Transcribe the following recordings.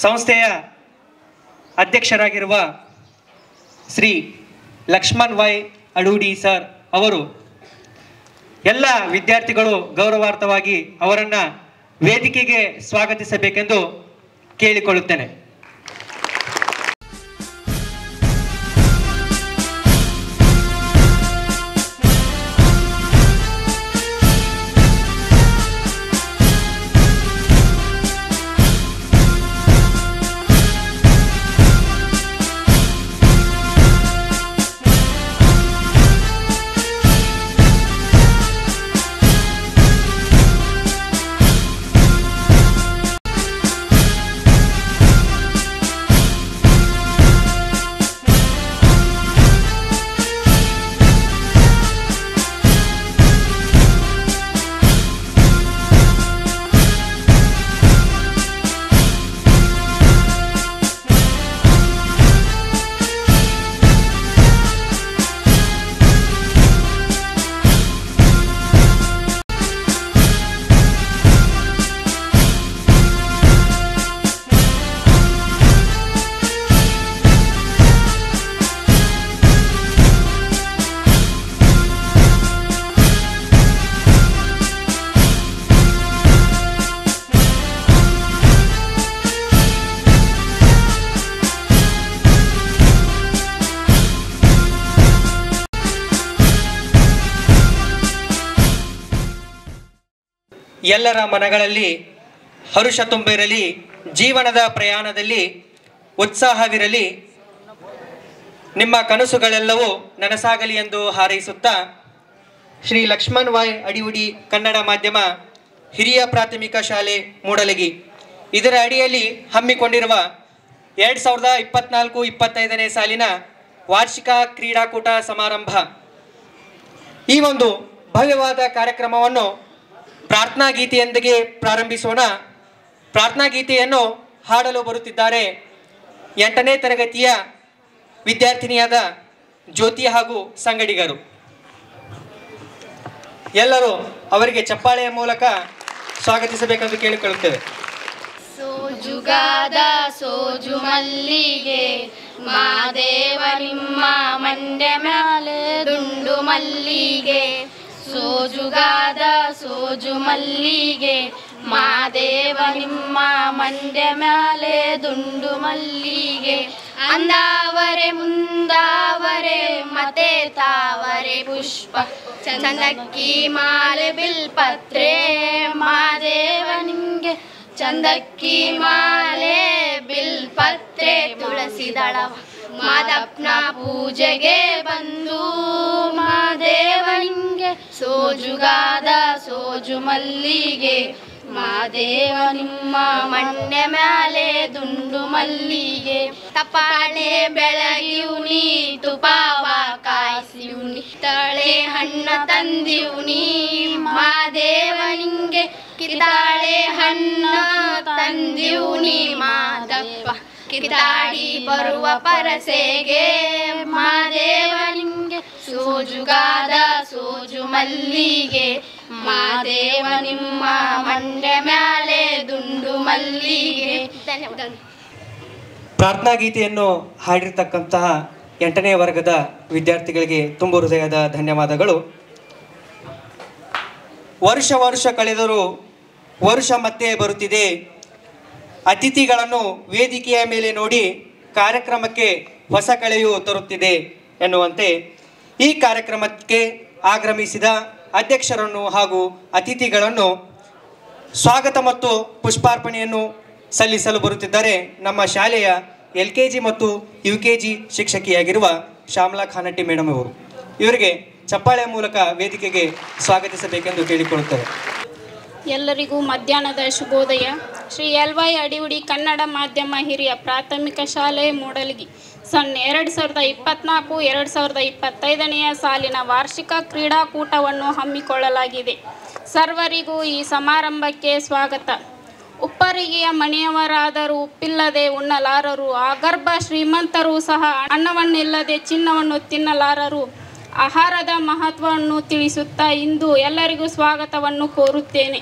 ಸಂಸ್ಥೆಯ ಅಧ್ಯಕ್ಷರಾಗಿರುವ Shri Lakshman Y ಅಡೂಡಿ sir ಅವರು ಎಲ್ಲ ವಿದ್ಯಾರ್ಥಿಗಳು ಗೌರವಾರ್ಥವಾಗಿ ಅವರನ್ನು ವೇದಿಕೆಗೆ ಸ್ವಾಗತಿಸಬೇಕೆಂದು ಕೇಳಿಕೊಳ್ಳುತ್ತೇನೆ. ಎಲ್ಲರ ಮನಗಳಲ್ಲಿ ಹರುಷ ತುಂಬಿರಲಿ, ಜೀವನದ ಪ್ರಯಾಣದಲ್ಲಿ ಉತ್ಸಾಹವಿರಲಿ, ನಿಮ್ಮ ಕನಸುಗಳೆಲ್ಲವೂ ನನಸಾಗಲಿ ಎಂದು ಹಾರೈಸುತ್ತಾ ಶ್ರೀ ಲಕ್ಷ್ಮಣ್ ವೈ ಅಡಿವುಡಿ ಕನ್ನಡ ಮಾಧ್ಯಮ ಹಿರಿಯ ಪ್ರಾಥಮಿಕ ಶಾಲೆ ಮೂಡಲಗಿ ಇದರ ಅಡಿಯಲ್ಲಿ ಹಮ್ಮಿಕೊಂಡಿರುವ 2024-25ನೇ ಸಾಲಿನ ವಾರ್ಷಿಕ ಕ್ರೀಡಾಕೂಟ ಸಮಾರಂಭ, ಈ ಒಂದು ಭವ್ಯವಾದ ಕಾರ್ಯಕ್ರಮವನ್ನು ಪ್ರಾರ್ಥನಾ ಗೀತೆಯೊಂದಿಗೆ ಪ್ರಾರಂಭಿಸೋಣ. ಪ್ರಾರ್ಥನಾ ಗೀತೆಯನ್ನು ಹಾಡಲು ಬರುತ್ತಿದ್ದಾರೆ 8ನೇ ತರಗತಿಯ ವಿದ್ಯಾರ್ಥಿನಿಯಾದ ಜ್ಯೋತಿ ಹಾಗೂ ಸಂಗಡಿಗರು. ಎಲ್ಲರೂ ಅವರಿಗೆ ಚಪ್ಪಾಳೆಯ ಮೂಲಕ ಸ್ವಾಗತಿಸಬೇಕೆಂದು ಕೇಳಿಕೊಳ್ಳುತ್ತೇವೆ. ಸೋಜುಗಾದ ಸೋಜು ಮಲ್ಲಿಗೆ ಮಾದೇವ ನಿಮ್ಮ ಮಂಡ್ಯ ಮ್ಯಾಲೆ ದುಂಡು ಮಲ್ಲಿಗೆ, ಸೋಜುಗಾದ ಸೋಜು ಮಲ್ಲಿಗೆ ಮಾದೇವ ನಿಮ್ಮ ಮಂಡ್ಯ ಮ್ಯಾಲೆ ದುಂಡು ಮಲ್ಲಿಗೆ, ಅಂದಾವರೆ ಮುಂದಾವರೆ ಮತ್ತೆ ತಾವರೆ ಪುಷ್ಪ ಚಂದಕ್ಕಿ ಮಾಲೆ ಬಿಲ್ಪತ್ರೆ ಮಾದೇವ ನಿಂಗೆ, ಚಂದಕ್ಕಿ ಮಾಲೆ ಬಿಲ್ಪತ್ರೆ ತುಳಸಿ ದಳವ ಮಾದಪ್ಪನ ಪೂಜೆಗೆ ಬಂದು ಮಾದೇವ ನಿಂಗೆ, ಸೋಜುಗಾದ ಸೋಜು ಮಲ್ಲಿಗೆ ಮಾದೇವ ನಿಮ್ಮ ಮಂಡ್ಯ ಮ್ಯಾಲೆ ದುಂಡು ಮಲ್ಲಿಗೆ, ತಪಾಳೆ ಬೆಳಗಿವ್ನಿ ತುಪಾವ ಕಾಯಿಸಿವ್ನಿ ತಳೆ ಹಣ್ಣ ತಂದಿವ್ನಿ ಮಾದೇವ ನಿಂಗೆ, ಕಿತಾಳೆ ಹಣ್ಣ ತಂದಿವ್ನಿ ಮಾದಪ್ಪ ಕಿತಾಡಿ ಬರುವ ಪರಸೆಗೆ ಮಾದೇವ ನಿಂಗೆ, ಸೋಜುಗಾದ ಸೋಜು ಮಲ್ಲಿಗೆ ಮಾದೇವ ನಿಮ್ಮ ಮಂಡ್ಯ ಮ್ಯಾಲೆ ದುಂಡು ಮಲ್ಲಿಗೆ. ಧನ್ಯವಾದ. ಪ್ರಾರ್ಥನಾ ಗೀತೆಯನ್ನು ಹಾಡಿರ್ತಕ್ಕಂತಹ 8ನೇ ವರ್ಗದ ವಿದ್ಯಾರ್ಥಿಗಳಿಗೆ ತುಂಬ ಹೃದಯದ ಧನ್ಯವಾದಗಳು. ವರ್ಷ ಕಳೆದರೂ ವರುಷ ಮತ್ತೆ ಬರುತ್ತಿದೆ, ಅತಿಥಿಗಳನ್ನು ವೇದಿಕೆಯ ಮೇಲೆ ನೋಡಿ ಕಾರ್ಯಕ್ರಮಕ್ಕೆ ಹೊಸ ಕಳೆಯು ತರುತ್ತಿದೆ ಎನ್ನುವಂತೆ ಈ ಕಾರ್ಯಕ್ರಮಕ್ಕೆ ಆಗಮಿಸಿದ ಅಧ್ಯಕ್ಷರನ್ನು ಹಾಗೂ ಅತಿಥಿಗಳನ್ನು ಸ್ವಾಗತ ಮತ್ತು ಪುಷ್ಪಾರ್ಪಣೆಯನ್ನು ಸಲ್ಲಿಸಲು ಬರುತ್ತಿದ್ದಾರೆ ನಮ್ಮ ಶಾಲೆಯ LKG ಮತ್ತು UKG ಶಿಕ್ಷಕಿಯಾಗಿರುವ ಶ್ಯಾಮಲಾ ಖಾನಟ್ಟಿ ಮೇಡಮ್ ಅವರು. ಇವರಿಗೆ ಚಪ್ಪಾಳೆಯ ಮೂಲಕ ವೇದಿಕೆಗೆ ಸ್ವಾಗತಿಸಬೇಕೆಂದು ಕೇಳಿಕೊಳ್ಳುತ್ತೇವೆ. ಎಲ್ಲರಿಗೂ ಮಧ್ಯಾಹ್ನದ ಶುಭೋದಯ. ಶ್ರೀ LY ಅಡಿವುಡಿ ಕನ್ನಡ ಮಾಧ್ಯಮ ಹಿರಿಯ ಪ್ರಾಥಮಿಕ ಶಾಲೆ ಮೂಡಲಗಿ 2024-2025ನೇ ಸಾಲಿನ ವಾರ್ಷಿಕ ಕ್ರೀಡಾಕೂಟವನ್ನು ಹಮ್ಮಿಕೊಳ್ಳಲಾಗಿದೆ. ಸರ್ವರಿಗೂ ಈ ಸಮಾರಂಭಕ್ಕೆ ಸ್ವಾಗತ. ಉಪ್ಪರಿಗೆಯ ಮನೆಯವರಾದರೂ ಉಪ್ಪಿಲ್ಲದೆ ಉಣ್ಣಲಾರರು, ಆಗರ್ಭ ಶ್ರೀಮಂತರೂ ಸಹ ಅನ್ನವನ್ನಿಲ್ಲದೆ ಚಿನ್ನವನ್ನು ತಿನ್ನಲಾರರು. ಆಹಾರದ ಮಹತ್ವವನ್ನು ತಿಳಿಸುತ್ತಾ ಇಂದು ಎಲ್ಲರಿಗೂ ಸ್ವಾಗತವನ್ನು ಕೋರುತ್ತೇನೆ.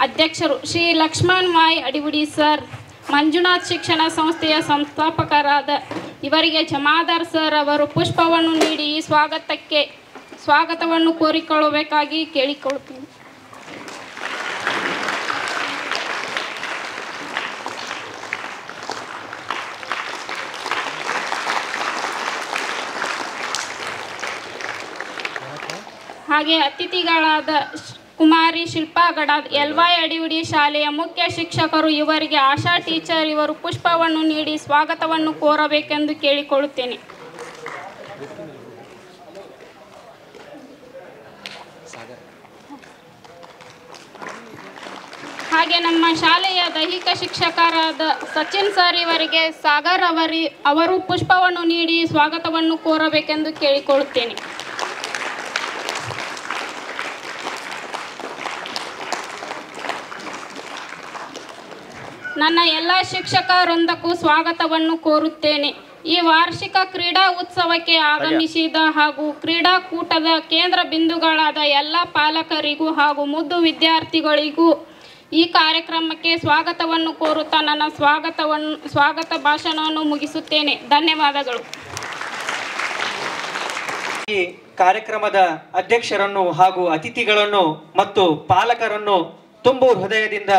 ಅಧ್ಯಕ್ಷರು ಶ್ರೀ ಲಕ್ಷ್ಮಣ್ ವೈ ಅಡಿವುಡಿ ಸರ್ ಮಂಜುನಾಥ್ ಶಿಕ್ಷಣ ಸಂಸ್ಥೆಯ ಸಂಸ್ಥಾಪಕರಾದ ಇವರಿಗೆ ಜಮಾದಾರ್ ಸರ್ ಅವರು ಪುಷ್ಪವನ್ನು ನೀಡಿ ಈ ಸ್ವಾಗತವನ್ನು ಕೋರಿಕೊಳ್ಳಬೇಕಾಗಿ ಕೇಳಿಕೊಳ್ಳುತ್ತೇನೆ. ಹಾಗೆ ಅತಿಥಿಗಳಾದ ಕುಮಾರಿ ಶಿಲ್ಪಾ ಗಡಾದ್ LY ಅಡಿವಡಿ ಶಾಲೆಯ ಮುಖ್ಯ ಶಿಕ್ಷಕರು ಇವರಿಗೆ ಆಶಾ ಟೀಚರ್ ಇವರು ಪುಷ್ಪವನ್ನು ನೀಡಿ ಸ್ವಾಗತವನ್ನು ಕೋರಬೇಕೆಂದು ಕೇಳಿಕೊಳ್ಳುತ್ತೇನೆ. ಹಾಗೆ ನಮ್ಮ ಶಾಲೆಯ ದೈಹಿಕ ಶಿಕ್ಷಕರಾದ ಸಚಿನ್ ಸರ್ ಇವರಿಗೆ ಸಾಗರ್ ಅವರು ಪುಷ್ಪವನ್ನು ನೀಡಿ ಸ್ವಾಗತವನ್ನು ಕೋರಬೇಕೆಂದು ಕೇಳಿಕೊಳ್ಳುತ್ತೇನೆ. ನನ್ನ ಎಲ್ಲ ಶಿಕ್ಷಕ ವೃಂದಕ್ಕೂ ಸ್ವಾಗತವನ್ನು ಕೋರುತ್ತೇನೆ. ಈ ವಾರ್ಷಿಕ ಕ್ರೀಡಾ ಉತ್ಸವಕ್ಕೆ ಆಗಮಿಸಿದ ಹಾಗೂ ಕ್ರೀಡಾಕೂಟದ ಕೇಂದ್ರ ಬಿಂದುಗಳಾದ ಎಲ್ಲ ಪಾಲಕರಿಗೂ ಹಾಗೂ ಮುದ್ದು ವಿದ್ಯಾರ್ಥಿಗಳಿಗೂ ಈ ಕಾರ್ಯಕ್ರಮಕ್ಕೆ ಸ್ವಾಗತವನ್ನು ಕೋರುತ್ತಾ ನನ್ನ ಸ್ವಾಗತ ಭಾಷಣವನ್ನು ಮುಗಿಸುತ್ತೇನೆ. ಧನ್ಯವಾದಗಳು. ಈ ಕಾರ್ಯಕ್ರಮದ ಅಧ್ಯಕ್ಷರನ್ನು ಹಾಗೂ ಅತಿಥಿಗಳನ್ನು ಮತ್ತು ಪಾಲಕರನ್ನು ತುಂಬು ಹೃದಯದಿಂದ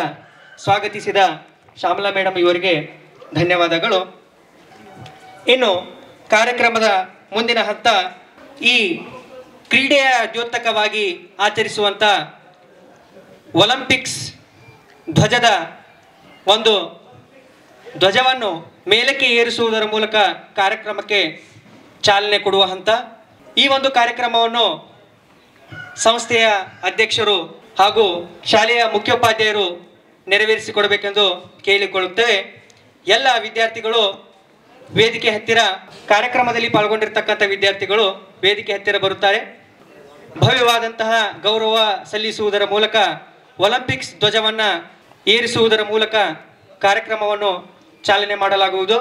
ಸ್ವಾಗತಿಸಿದ ಶ್ಯಾಮಲಾ ಮೇಡಮ್ ಇವರಿಗೆ ಧನ್ಯವಾದಗಳು. ಇನ್ನು ಕಾರ್ಯಕ್ರಮದ ಮುಂದಿನ ಹಂತ ಈ ಕ್ರೀಡೆಯ ದ್ಯೋತಕವಾಗಿ ಆಚರಿಸುವಂಥ ಒಲಿಂಪಿಕ್ಸ್ ಧ್ವಜದ ಒಂದು ಧ್ವಜವನ್ನು ಮೇಲಕ್ಕೆ ಏರಿಸುವುದರ ಮೂಲಕ ಕಾರ್ಯಕ್ರಮಕ್ಕೆ ಚಾಲನೆ ಕೊಡುವ ಹಂತ. ಈ ಒಂದು ಕಾರ್ಯಕ್ರಮವನ್ನು ಸಂಸ್ಥೆಯ ಅಧ್ಯಕ್ಷರು ಹಾಗೂ ಶಾಲೆಯ ಮುಖ್ಯೋಪಾಧ್ಯಾಯರು ನೆರವೇರಿಸಿಕೊಡಬೇಕೆಂದು ಕೇಳಿಕೊಳ್ಳುತ್ತೇವೆ. ಎಲ್ಲ ವಿದ್ಯಾರ್ಥಿಗಳು ವೇದಿಕೆ ಹತ್ತಿರ, ಕಾರ್ಯಕ್ರಮದಲ್ಲಿ ಪಾಲ್ಗೊಂಡಿರ್ತಕ್ಕಂಥ ವಿದ್ಯಾರ್ಥಿಗಳು ವೇದಿಕೆ ಹತ್ತಿರ ಬರುತ್ತಾರೆ. ಭವ್ಯವಾದಂತಹ ಗೌರವ ಸಲ್ಲಿಸುವುದರ ಮೂಲಕ ಒಲಿಂಪಿಕ್ಸ್ ಧ್ವಜವನ್ನು ಏರಿಸುವುದರ ಮೂಲಕ ಕಾರ್ಯಕ್ರಮವನ್ನು ಚಾಲನೆ ಮಾಡಲಾಗುವುದು.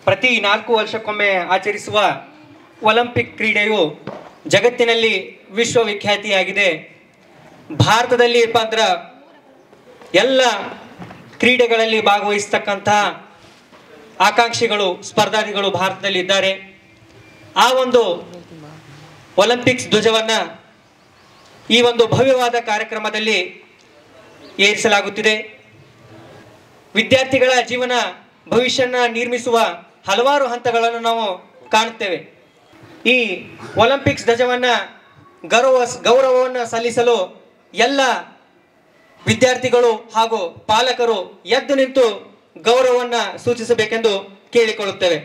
ಪ್ರತಿ 4 ವರ್ಷಕ್ಕೊಮ್ಮೆ ಆಚರಿಸುವ ಒಲಿಂಪಿಕ್ ಕ್ರೀಡೆಯು ಜಗತ್ತಿನಲ್ಲಿ ವಿಶ್ವವಿಖ್ಯಾತಿಯಾಗಿದೆ. ಭಾರತದಲ್ಲಿ ಅಂದ್ರೆ ಎಲ್ಲ ಕ್ರೀಡೆಗಳಲ್ಲಿ ಭಾಗವಹಿಸ್ತಕ್ಕಂತಹ ಆಕಾಂಕ್ಷಿಗಳು, ಸ್ಪರ್ಧಾರ್ಥಿಗಳು ಭಾರತದಲ್ಲಿದ್ದಾರೆ. ಆ ಒಂದು ಒಲಿಂಪಿಕ್ಸ್ ಧ್ವಜವನ್ನು ಈ ಒಂದು ಭವ್ಯವಾದ ಕಾರ್ಯಕ್ರಮದಲ್ಲಿ ಏರಿಸಲಾಗುತ್ತಿದೆ. ವಿದ್ಯಾರ್ಥಿಗಳ ಜೀವನ ಭವಿಷ್ಯನ ನಿರ್ಮಿಸುವ ಹಲವಾರು ಹಂತಗಳನ್ನು ನಾವು ಕಾಣುತ್ತೇವೆ. ಈ ಒಲಿಂಪಿಕ್ಸ್ ಧ್ವಜವನ್ನು ಗೌರವವನ್ನು ಸಲ್ಲಿಸಲು ಎಲ್ಲ ವಿದ್ಯಾರ್ಥಿಗಳು ಹಾಗೂ ಪಾಲಕರು ಎದ್ದು ನಿಂತು ಗೌರವವನ್ನು ಸೂಚಿಸಬೇಕೆಂದು ಕೇಳಿಕೊಳ್ಳುತ್ತೇವೆ.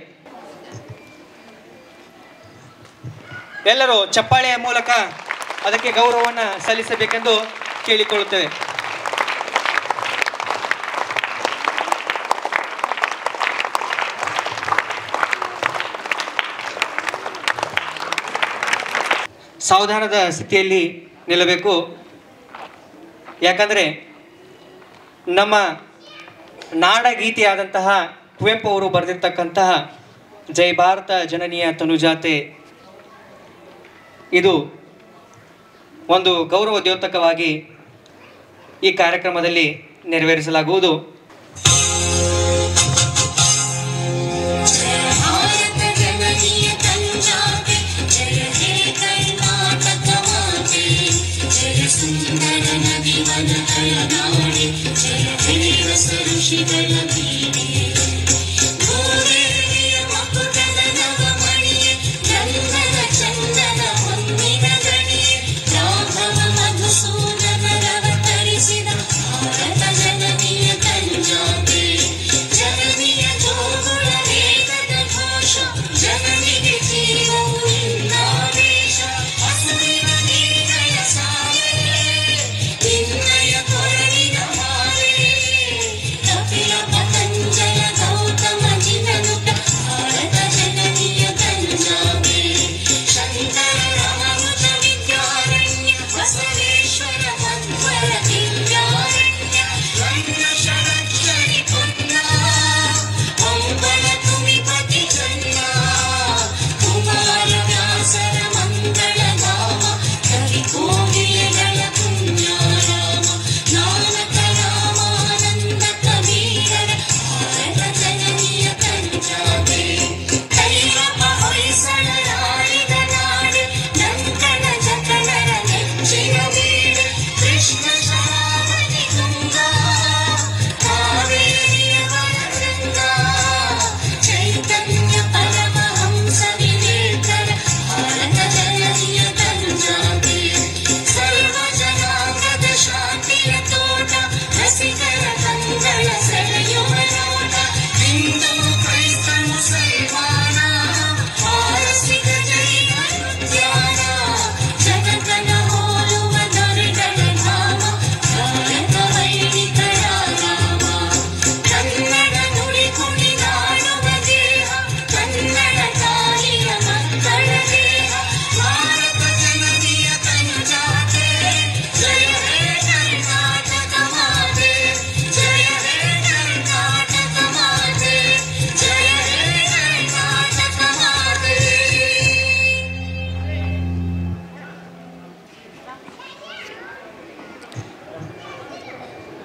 ಎಲ್ಲರೂ ಚಪ್ಪಾಳೆಯ ಮೂಲಕ ಅದಕ್ಕೆ ಗೌರವವನ್ನು ಸಲ್ಲಿಸಬೇಕೆಂದು ಕೇಳಿಕೊಳ್ಳುತ್ತೇವೆ. ಸಾವಧಾನದ ಸ್ಥಿತಿಯಲ್ಲಿ ನಿಲ್ಲಬೇಕು. ಯಾಕಂದರೆ ನಮ್ಮ ನಾಡಗೀತೆಯಾದಂತಹ ಕುವೆಂಪು ಅವರು ಬರೆದಿರ್ತಕ್ಕಂತಹ ಜೈ ಭಾರತ ಜನನಿಯ ತನುಜಾತೆ ಇದು ಒಂದು ಗೌರವ ದ್ಯೋತಕವಾಗಿ ಈ ಕಾರ್ಯಕ್ರಮದಲ್ಲಿ ನೆರವೇರಿಸಲಾಗುವುದು.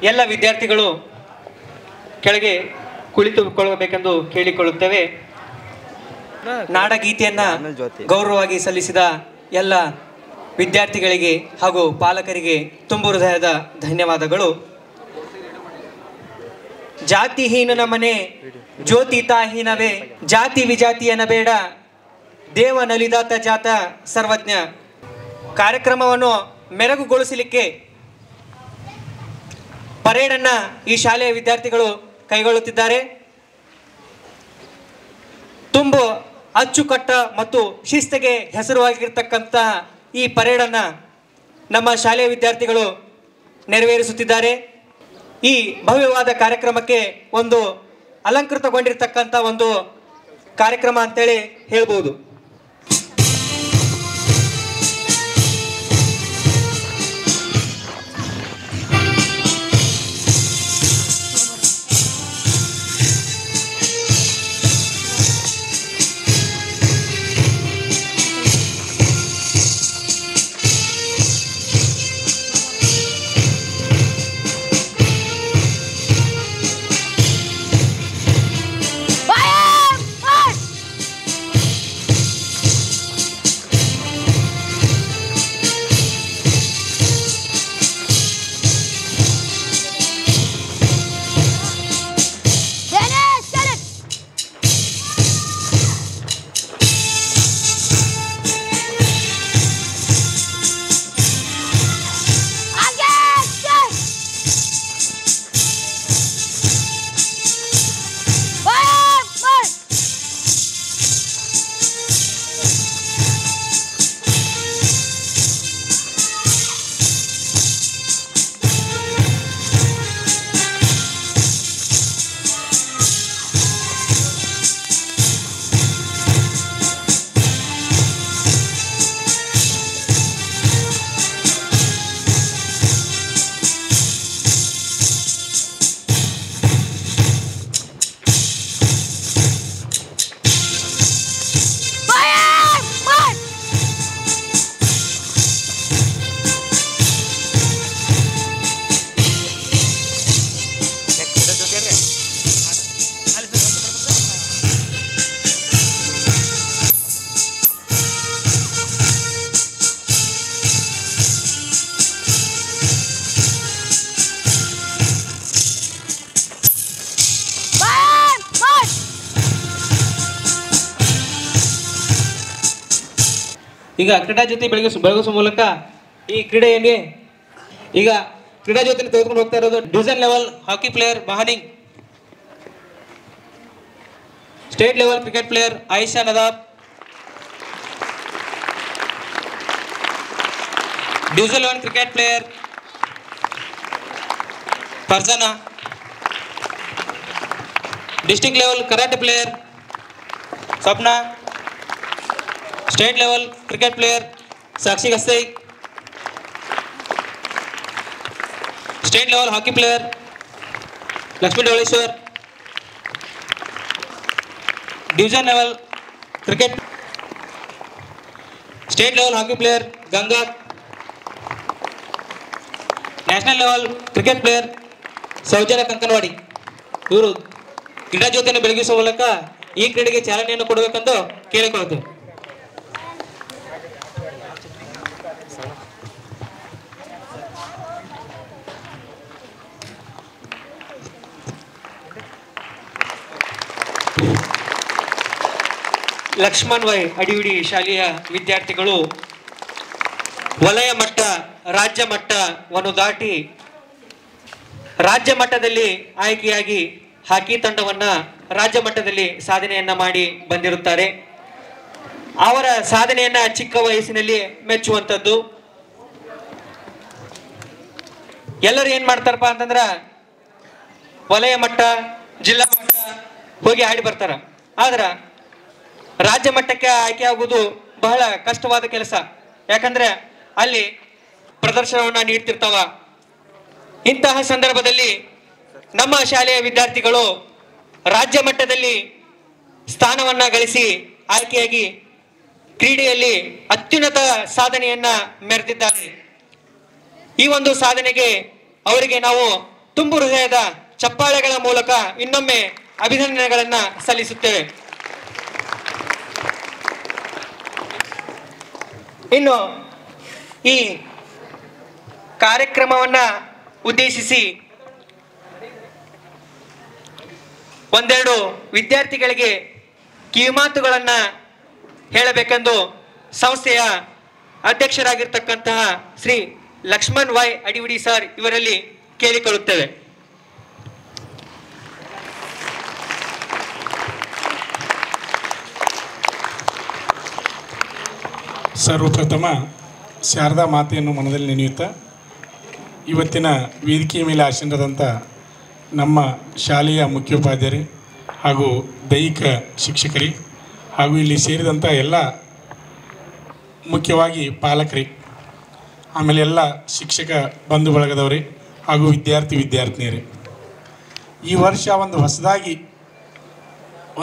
ಎಲ್ಲ ವಿದ್ಯಾರ್ಥಿಗಳು ಕೆಳಗೆ ಕುಳಿತುಕೊಳ್ಳಬೇಕೆಂದು ಕೇಳಿಕೊಳ್ಳುತ್ತೇವೆ. ನಾಡಗೀತೆಯನ್ನ ಗೌರವವಾಗಿ ಸಲ್ಲಿಸಿದ ಎಲ್ಲ ವಿದ್ಯಾರ್ಥಿಗಳಿಗೆ ಹಾಗೂ ಪಾಲಕರಿಗೆ ತುಂಬು ಹೃದಯದ ಧನ್ಯವಾದಗಳು. ಜಾತಿಹೀನನ ಮನೆ ಜ್ಯೋತಿತಾಹೀನವೇ, ಜಾತಿ ವಿಜಾತಿಯನ ಬೇಡ, ದೇವ ನಲಿದಾತ ಜಾತ ಸರ್ವಜ್ಞ. ಕಾರ್ಯಕ್ರಮವನ್ನು ಮೆರಗುಗೊಳಿಸಲಿಕ್ಕೆ ಪರೇಡನ್ನ ಈ ಶಾಲೆಯ ವಿದ್ಯಾರ್ಥಿಗಳು ಕೈಗೊಳ್ಳುತ್ತಿದ್ದಾರೆ. ತುಂಬು ಅಚ್ಚುಕಟ್ಟ ಮತ್ತು ಶಿಸ್ತಿಗೆ ಹೆಸರುವಾಗಿರ್ತಕ್ಕಂಥ ಈ ಪರೇಡನ್ನ ನಮ್ಮ ಶಾಲೆಯ ವಿದ್ಯಾರ್ಥಿಗಳು ನೆರವೇರಿಸುತ್ತಿದ್ದಾರೆ. ಈ ಭವ್ಯವಾದ ಕಾರ್ಯಕ್ರಮಕ್ಕೆ ಒಂದು ಅಲಂಕೃತಗೊಂಡಿರ್ತಕ್ಕಂಥ ಒಂದು ಕಾರ್ಯಕ್ರಮ ಅಂತೇಳಿ ಹೇಳ್ಬೋದು. ಈಗ ಕ್ರೀಡಾ ಜ್ಯೋತಿ ಬೆಳಗಿಸುವ ಮೂಲಕ ಈ ಕ್ರೀಡೆಯಲ್ಲಿ ಈಗ ಕ್ರೀಡಾ ಜ್ಯೋತಿ ತೆಗೆದುಕೊಂಡು ಹೋಗ್ತಾ ಇರೋದು division level hockey player Mahaning, state level cricket player Ayesha Nadab, division level cricket player Farzana, district level karate player Sapna, state level cricket player Sakshi Gasse, state level hockey player Lakshmi Doleshwar, division level cricket state level hockey player Ganga, national level cricket player Soujanya Kankanwadi. ಇವರು ಕ್ರೀಡಾ ಜ್ಯೋತಿಯನ್ನು ಬೆಳಗಿಸುವ ಮೂಲಕ ಈ ಕ್ರೀಡೆಗೆ ಚಾಲನೆಯನ್ನು ಕೊಡಬೇಕೆಂದು ಕೇಳಿಕೊಳ್ಳುತ್ತೇವೆ. Lakshman Y ಅಡಿವಿಡಿ ಶಾಲೆಯ ವಿದ್ಯಾರ್ಥಿಗಳು ವಲಯ ಮಟ್ಟ ರಾಜ್ಯ ಮಟ್ಟವನ್ನು ದಾಟಿ ರಾಜ್ಯ ಮಟ್ಟದಲ್ಲಿ ಆಯ್ಕೆಯಾಗಿ ಹಾಕಿ ತಂಡವನ್ನ ರಾಜ್ಯ ಮಟ್ಟದಲ್ಲಿ ಸಾಧನೆಯನ್ನ ಮಾಡಿ ಬಂದಿರುತ್ತಾರೆ. ಅವರ ಸಾಧನೆಯನ್ನ ಚಿಕ್ಕ ವಯಸ್ಸಿನಲ್ಲಿ ಮೆಚ್ಚುವಂಥದ್ದು. ಎಲ್ಲರೂ ಏನ್ ಮಾಡ್ತಾರಪ್ಪ ಅಂತಂದ್ರ ವಲಯ ಮಟ್ಟ ಜಿಲ್ಲಾ ಮಟ್ಟ ಹೋಗಿ ಆಡಿ ಬರ್ತಾರ. ಆದ್ರ ರಾಜ್ಯ ಮಟ್ಟಕ್ಕೆ ಆಯ್ಕೆ ಆಗುವುದು ಬಹಳ ಕಷ್ಟವಾದ ಕೆಲಸ. ಯಾಕಂದ್ರೆ ಅಲ್ಲಿ ಪ್ರದರ್ಶನವನ್ನ ನೀಡ್ತಿರ್ತಾವ. ಇಂತಹ ಸಂದರ್ಭದಲ್ಲಿ ನಮ್ಮ ಶಾಲೆಯ ವಿದ್ಯಾರ್ಥಿಗಳು ರಾಜ್ಯ ಮಟ್ಟದಲ್ಲಿ ಸ್ಥಾನವನ್ನ ಗಳಿಸಿ ಆಯ್ಕೆಯಾಗಿ ಕ್ರೀಡೆಯಲ್ಲಿ ಅತ್ಯುನ್ನತ ಸಾಧನೆಯನ್ನ ಮೆರೆದಿದ್ದಾರೆ. ಈ ಒಂದು ಸಾಧನೆಗೆ ಅವರಿಗೆ ನಾವು ತುಂಬು ಹೃದಯದ ಚಪ್ಪಾಳೆಗಳ ಮೂಲಕ ಇನ್ನೊಮ್ಮೆ ಅಭಿನಂದನೆಗಳನ್ನ ಸಲ್ಲಿಸುತ್ತೇವೆ. ಇನ್ನು ಈ ಕಾರ್ಯಕ್ರಮವನ್ನ ಉದ್ದೇಶಿಸಿ ಒಂದೆರಡು ವಿದ್ಯಾರ್ಥಿಗಳಿಗೆ ಕಿವಿಮಾತುಗಳನ್ನ ಹೇಳಬೇಕೆಂದು ಸಂಸ್ಥೆಯ ಅಧ್ಯಕ್ಷರಾಗಿರ್ತಕ್ಕಂತಹ ಶ್ರೀ ಲಕ್ಷ್ಮಣ್ ವೈ ಅಡಿವಿಡಿ ಸರ್ ಇವರಲ್ಲಿ ಕೇಳಿಕೊಳ್ಳುತ್ತೇವೆ. ಸರ್ವಪ್ರಥಮ ಶಾರದಾ ಮಾತೆಯನ್ನು ಮನದಲ್ಲಿ ನೆನೆಯುತ್ತಾ ಇವತ್ತಿನ ವೇದಿಕೆಯ ಮೇಲೆ ಆಸೀನರಾದಂಥ ನಮ್ಮ ಶಾಲೆಯ ಮುಖ್ಯೋಪಾಧ್ಯಾಯರು ಹಾಗೂ ದೈಹಿಕ ಶಿಕ್ಷಕರಿ ಹಾಗೂ ಇಲ್ಲಿ ಸೇರಿದಂಥ ಎಲ್ಲ ಮುಖ್ಯವಾಗಿ ಪಾಲಕರಿ, ಆಮೇಲೆ ಎಲ್ಲ ಶಿಕ್ಷಕ ಬಂಧು ಬಳಗದವರೇ ಹಾಗೂ ವಿದ್ಯಾರ್ಥಿನಿಯರೇ, ಈ ವರ್ಷ ಒಂದು ಹೊಸದಾಗಿ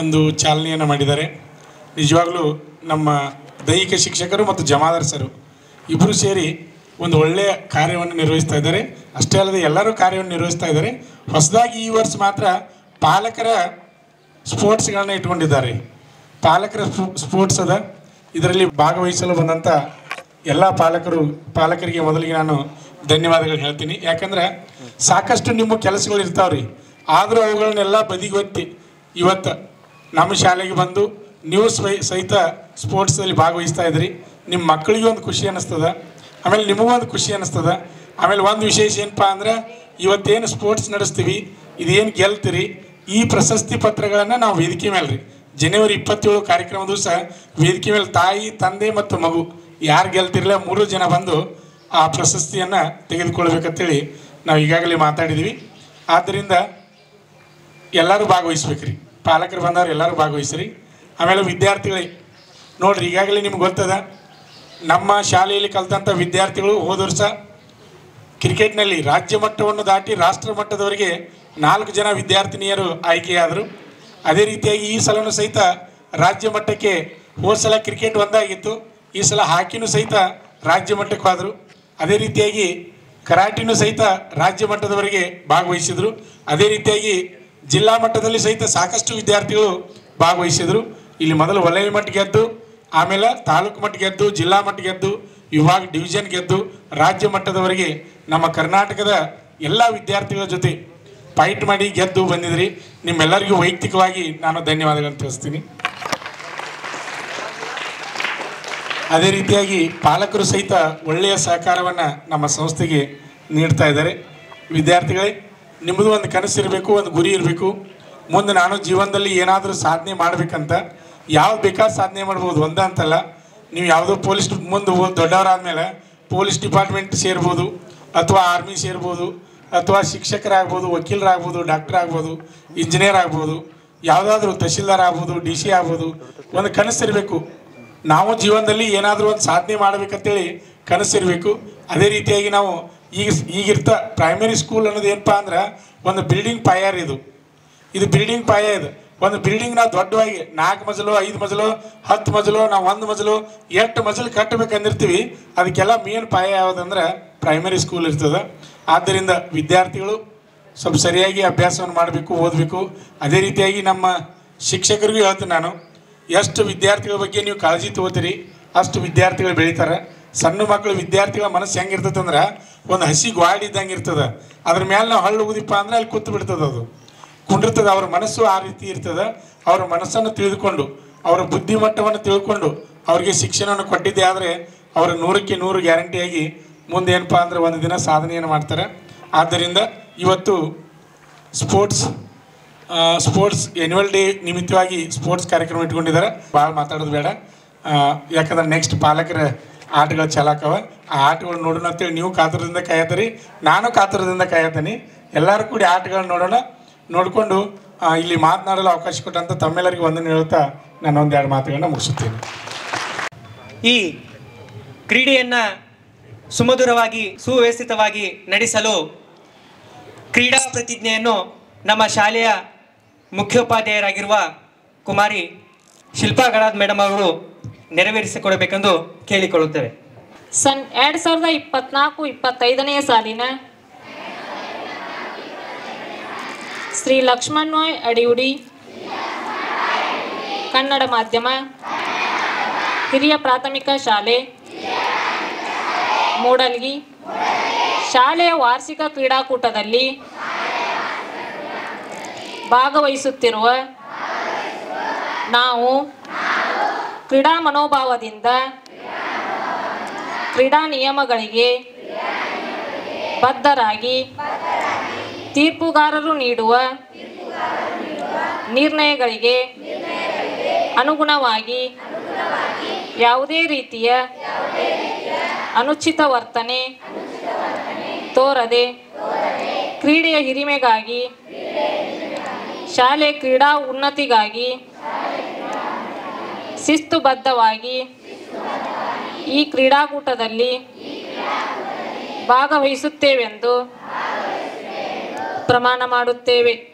ಒಂದು ಚಾಲನೆಯನ್ನು ಮಾಡಿದ್ದಾರೆ. ನಿಜವಾಗಲೂ ನಮ್ಮ ದೈಹಿಕ ಶಿಕ್ಷಕರು ಮತ್ತು ಜಮಾದಾರ್ ಸರು ಇಬ್ಬರು ಸೇರಿ ಒಂದು ಒಳ್ಳೆಯ ಕಾರ್ಯವನ್ನು ನಿರ್ವಹಿಸ್ತಾ ಇದ್ದಾರೆ. ಅಷ್ಟೇ ಅಲ್ಲದೆ ಎಲ್ಲರೂ ಕಾರ್ಯವನ್ನು ನಿರ್ವಹಿಸ್ತಾ ಇದ್ದಾರೆ. ಹೊಸದಾಗಿ ಈ ವರ್ಷ ಮಾತ್ರ ಪಾಲಕರ ಸ್ಪೋರ್ಟ್ಸ್ಗಳನ್ನ ಇಟ್ಕೊಂಡಿದ್ದಾರೆ. ಪಾಲಕರ ಸ್ಪೋರ್ಟ್ಸ್ ಅದ, ಇದರಲ್ಲಿ ಭಾಗವಹಿಸಲು ಬಂದಂಥ ಎಲ್ಲ ಪಾಲಕರಿಗೆ ಮೊದಲಿಗೆ ನಾನು ಧನ್ಯವಾದಗಳು ಹೇಳ್ತೀನಿ. ಯಾಕಂದ್ರೆ ಸಾಕಷ್ಟು ನಿಮ್ಮ ಕೆಲಸಗಳು ಇರ್ತಾವ್ರಿ, ಆದರೂ ಅವುಗಳನ್ನೆಲ್ಲ ಬದಿಗೊತ್ತಿ ಇವತ್ತು ನಮ್ಮ ಶಾಲೆಗೆ ಬಂದು ನೀವು ಸಹಿತ ಸ್ಪೋರ್ಟ್ಸಲ್ಲಿ ಭಾಗವಹಿಸ್ತಾ ಇದ್ರಿ. ನಿಮ್ಮ ಮಕ್ಕಳಿಗೆ ಒಂದು ಖುಷಿ ಅನ್ನಿಸ್ತದ, ಆಮೇಲೆ ನಿಮಗೂ ಒಂದು ಖುಷಿ ಅನ್ನಿಸ್ತದ. ಆಮೇಲೆ ಒಂದು ವಿಶೇಷ ಏನಪ್ಪ ಅಂದ್ರೆ ಇವತ್ತೇನು ಸ್ಪೋರ್ಟ್ಸ್ ನಡೆಸ್ತೀವಿ, ಇದೇನು ಗೆಲ್ತೀರಿ, ಈ ಪ್ರಶಸ್ತಿ ಪತ್ರಗಳನ್ನು ನಾವು ವೇದಿಕೆ ಮೇಲೆ ರೀ ಜನವರಿ 27 ಕಾರ್ಯಕ್ರಮ ದಿವಸ ವೇದಿಕೆ ಮೇಲೆ ತಾಯಿ, ತಂದೆ ಮತ್ತು ಮಗು ಯಾರು ಗೆಲ್ತಿರಲಿಲ್ಲ 3 ಜನ ಬಂದು ಆ ಪ್ರಶಸ್ತಿಯನ್ನು ತೆಗೆದುಕೊಳ್ಬೇಕಂತೇಳಿ ನಾವು ಈಗಾಗಲೇ ಮಾತಾಡಿದ್ದೀವಿ. ಆದ್ದರಿಂದ ಎಲ್ಲರೂ ಭಾಗವಹಿಸ್ಬೇಕ್ರಿ, ಪಾಲಕರು ಬಂದವರು ಎಲ್ಲರೂ ಭಾಗವಹಿಸ್ರಿ. ಆಮೇಲೆ ವಿದ್ಯಾರ್ಥಿಗಳೇ ನೋಡ್ರಿ, ಈಗಾಗಲೇ ನಿಮ್ಗೆ ಗೊತ್ತದ ನಮ್ಮ ಶಾಲೆಯಲ್ಲಿ ಕಲಿತಂಥ ವಿದ್ಯಾರ್ಥಿಗಳು ಹೋದ ವರ್ಷ ಕ್ರಿಕೆಟ್ನಲ್ಲಿ ರಾಜ್ಯ ಮಟ್ಟವನ್ನು ದಾಟಿ ರಾಷ್ಟ್ರ ಮಟ್ಟದವರೆಗೆ 4 ಜನ ವಿದ್ಯಾರ್ಥಿನಿಯರು ಆಯ್ಕೆಯಾದರು. ಅದೇ ರೀತಿಯಾಗಿ ಈ ಸಲನೂ ಸಹಿತ ರಾಜ್ಯ ಮಟ್ಟಕ್ಕೆ, ಹೋದ ಸಲ ಕ್ರಿಕೆಟ್ ಒಂದಾಗಿತ್ತು, ಈ ಸಲ ಹಾಕಿನೂ ಸಹಿತ ರಾಜ್ಯ ಮಟ್ಟಕ್ಕೆ ಹೋದರು. ಅದೇ ರೀತಿಯಾಗಿ ಕರಾಟಿನೂ ಸಹಿತ ರಾಜ್ಯ ಮಟ್ಟದವರೆಗೆ ಭಾಗವಹಿಸಿದರು. ಅದೇ ರೀತಿಯಾಗಿ ಜಿಲ್ಲಾ ಮಟ್ಟದಲ್ಲಿ ಸಹಿತ ಸಾಕಷ್ಟು ವಿದ್ಯಾರ್ಥಿಗಳು ಭಾಗವಹಿಸಿದರು. ಇಲ್ಲಿ ಮೊದಲು ವಲಯ ಮಟ್ಟ ಗೆದ್ದು, ಆಮೇಲೆ ತಾಲೂಕು ಮಟ್ಟ ಗೆದ್ದು, ಜಿಲ್ಲಾ ಮಟ್ಟ ಗೆದ್ದು, ವಿಭಾಗ ಡಿವಿಷನ್ ಗೆದ್ದು, ರಾಜ್ಯ ಮಟ್ಟದವರೆಗೆ ನಮ್ಮ ಕರ್ನಾಟಕದ ಎಲ್ಲ ವಿದ್ಯಾರ್ಥಿಗಳ ಜೊತೆ ಫೈಟ್ ಮಾಡಿ ಗೆದ್ದು ಬಂದಿದ್ರಿ. ನಿಮ್ಮೆಲ್ಲರಿಗೂ ವೈಯಕ್ತಿಕವಾಗಿ ನಾನು ಧನ್ಯವಾದಗಳನ್ನು ತಿಳಿಸ್ತೀನಿ. ಅದೇ ರೀತಿಯಾಗಿ ಪಾಲಕರು ಸಹಿತ ಒಳ್ಳೆಯ ಸಹಕಾರವನ್ನು ನಮ್ಮ ಸಂಸ್ಥೆಗೆ ನೀಡ್ತಾ ಇದ್ದಾರೆ. ವಿದ್ಯಾರ್ಥಿಗಳೇ, ನಿಮ್ಮದು ಒಂದು ಕನಸಿರಬೇಕು, ಒಂದು ಗುರಿ ಇರಬೇಕು. ಮುಂದೆ ನಾನು ಜೀವನದಲ್ಲಿ ಏನಾದರೂ ಸಾಧನೆ ಮಾಡಬೇಕಂತ, ಯಾವ್ದು ಬೇಕಾದ ಸಾಧನೆ ಮಾಡ್ಬೋದು, ಒಂದ ಅಂತಲ್ಲ. ನೀವು ಯಾವುದೋ ಪೊಲೀಸ್ ಮುಂದೆ ದೊಡ್ಡವರಾದ್ಮೇಲೆ ಪೊಲೀಸ್ ಡಿಪಾರ್ಟ್ಮೆಂಟ್ ಸೇರ್ಬೋದು, ಅಥವಾ ಆರ್ಮಿ ಸೇರ್ಬೋದು, ಅಥವಾ ಶಿಕ್ಷಕರಾಗ್ಬೋದು, ವಕೀಲರಾಗ್ಬೋದು, ಡಾಕ್ಟರ್ ಆಗ್ಬೋದು, ಇಂಜಿನಿಯರ್ ಆಗ್ಬೋದು, ಯಾವುದಾದ್ರೂ ತಹಶೀಲ್ದಾರ್ ಆಗ್ಬೋದು, DC ಆಗ್ಬೋದು. ಒಂದು ಕನಸಿರಬೇಕು, ನಾವು ಜೀವನದಲ್ಲಿ ಏನಾದರೂ ಒಂದು ಸಾಧನೆ ಮಾಡಬೇಕಂತೇಳಿ ಕನಸಿರಬೇಕು. ಅದೇ ರೀತಿಯಾಗಿ ನಾವು ಈಗಿರ್ತ ಪ್ರೈಮರಿ ಸ್ಕೂಲ್ ಅನ್ನೋದು ಏನಪ್ಪ ಅಂದ್ರೆ ಒಂದು ಬಿಲ್ಡಿಂಗ್ ಪಾಯರ್ ಇದು ಬಿಲ್ಡಿಂಗ್ ಪಾಯ ಇದು. ಒಂದು ಬಿಲ್ಡಿಂಗ್ ನಾವು ದೊಡ್ಡವಾಗಿ 4 ಮಜಲು 5 ಮಜಲು 10 ಮಜಲು ನಾವು 1 ಮಜಲು 8 ಮಜಲು ಕಟ್ಟಬೇಕಂದಿರ್ತೀವಿ. ಅದಕ್ಕೆಲ್ಲ ಮೇನ್ ಪಾಯ ಯಾವುದಂದ್ರೆ ಪ್ರೈಮರಿ ಸ್ಕೂಲ್ ಇರ್ತದೆ. ಆದ್ದರಿಂದ ವಿದ್ಯಾರ್ಥಿಗಳು ಸ್ವಲ್ಪ ಸರಿಯಾಗಿ ಅಭ್ಯಾಸವನ್ನು ಮಾಡಬೇಕು, ಓದಬೇಕು. ಅದೇ ರೀತಿಯಾಗಿ ನಮ್ಮ ಶಿಕ್ಷಕರಿಗೂ ಹೇಳ್ತೀನಿ ನಾನು, ಎಷ್ಟು ವಿದ್ಯಾರ್ಥಿಗಳ ಬಗ್ಗೆ ನೀವು ಕಾಳಜಿ ತಗೋತೀರಿ ಅಷ್ಟು ವಿದ್ಯಾರ್ಥಿಗಳು ಬೆಳೀತಾರೆ. ಸಣ್ಣ ಮಕ್ಕಳು ವಿದ್ಯಾರ್ಥಿಗಳ ಮನಸ್ಸು ಹೆಂಗಿರ್ತದೆ ಅಂದ್ರೆ ಒಂದು ಹಸಿ ಗ್ವಾಡಿ ಇದ್ದಂಗೆ ಇರ್ತದೆ. ಅದ್ರ ಮೇಲೆ ನಾವು ಹಳ್ಳು ಉದಿಪ್ಪ ಅಂದ್ರೆ ಅಲ್ಲಿ ಕೂತು ಬಿಡ್ತದೆ, ಅದು ಕುಂಡಿರ್ತದೆ. ಅವ್ರ ಮನಸ್ಸು ಆ ರೀತಿ ಇರ್ತದೆ. ಅವರ ಮನಸ್ಸನ್ನು ತಿಳಿದುಕೊಂಡು, ಅವರ ಬುದ್ಧಿಮಟ್ಟವನ್ನು ತಿಳ್ಕೊಂಡು ಅವ್ರಿಗೆ ಶಿಕ್ಷಣವನ್ನು ಕೊಟ್ಟಿದ್ದೆ ಆದರೆ ಅವರ 100ಕ್ಕೆ 100 ಗ್ಯಾರಂಟಿಯಾಗಿ ಮುಂದೆ ಏನಪ್ಪ ಅಂದ್ರೆ ಒಂದು ದಿನ ಸಾಧನೆಯನ್ನು ಮಾಡ್ತಾರೆ. ಆದ್ದರಿಂದ ಇವತ್ತು ಸ್ಪೋರ್ಟ್ಸ್ ಆ್ಯನ್ಯುವಲ್ ಡೇ ನಿಮಿತ್ತವಾಗಿ ಸ್ಪೋರ್ಟ್ಸ್ ಕಾರ್ಯಕ್ರಮ ಇಟ್ಕೊಂಡಿದ್ದಾರೆ. ಭಾಳ ಮಾತಾಡೋದು ಬೇಡ, ಯಾಕಂದ್ರೆ ನೆಕ್ಸ್ಟ್ ಪಾಲಕರ ಆಟಗಳು ಚಾಲಾಕವ. ಆ ಆಟಗಳು ನೋಡೋಣ ಅಂತೇಳಿ ನೀವು ಕಾತುರದಿಂದ ಕಾಯತ್ತೀರಿ, ನಾನು ಕಾತುರದಿಂದ ಕಾಯತ್ತೀನಿ. ಎಲ್ಲರೂ ಕೂಡಿ ಆಟಗಳನ್ನ ನೋಡೋಣ. ನೋಡಿಕೊಂಡು ಇಲ್ಲಿ ಮಾತನಾಡಲು ಅವಕಾಶ ಕೊಟ್ಟಂತ ತಮ್ಮೆಲ್ಲರಿಗೂ ವಂದನೆ ಹೇಳುತ್ತಾ ನಾನು ಒಂದೆರಡು ಮಾತುಗಳನ್ನ ಮುಗಿಸುತ್ತೇನೆ. ಈ ಕ್ರೀಡೆಯನ್ನು ಸುಮಧುರವಾಗಿ ಸುವ್ಯವಸ್ಥಿತವಾಗಿ ನಡೆಸಲು ಕ್ರೀಡಾ ಪ್ರತಿಜ್ಞೆಯನ್ನು ನಮ್ಮ ಶಾಲೆಯ ಮುಖ್ಯೋಪಾಧ್ಯಾಯರಾಗಿರುವ ಕುಮಾರಿ ಶಿಲ್ಪಾ ಗಡಾದ್ ಮೇಡಮ್ ಅವರು ನೆರವೇರಿಸಿಕೊಡಬೇಕೆಂದು ಕೇಳಿಕೊಳ್ಳುತ್ತೇವೆ. ಸನ್ 2024-25ನೇ ಸಾಲಿನ ಶ್ರೀ ಲಕ್ಷ್ಮಣ್ ಅಡಿಯುಡಿ ಕನ್ನಡ ಮಾಧ್ಯಮ ಹಿರಿಯ ಪ್ರಾಥಮಿಕ ಶಾಲೆ ಮೂಡಲ್ಗಿ ಶಾಲೆಯ ವಾರ್ಷಿಕ ಕ್ರೀಡಾಕೂಟದಲ್ಲಿ ಭಾಗವಹಿಸುತ್ತಿರುವ ನಾವು ಕ್ರೀಡಾ ಮನೋಭಾವದಿಂದ ಕ್ರೀಡಾ ನಿಯಮಗಳಿಗೆ ಬದ್ಧರಾಗಿ ತೀರ್ಪುಗಾರರು ನೀಡುವ ನಿರ್ಣಯಗಳಿಗೆ ಅನುಗುಣವಾಗಿ ಯಾವುದೇ ರೀತಿಯ ಅನುಚಿತ ವರ್ತನೆ ತೋರದೆ ಕ್ರೀಡೆಯ ಹಿರಿಮೆಗಾಗಿ ಶಾಲೆ ಕ್ರೀಡಾ ಉನ್ನತಿಗಾಗಿ ಶಿಸ್ತುಬದ್ಧವಾಗಿ ಈ ಕ್ರೀಡಾಕೂಟದಲ್ಲಿ ಭಾಗವಹಿಸುತ್ತೇವೆಂದು ಪ್ರಮಾಣ ಮಾಡುತ್ತೇವೆ.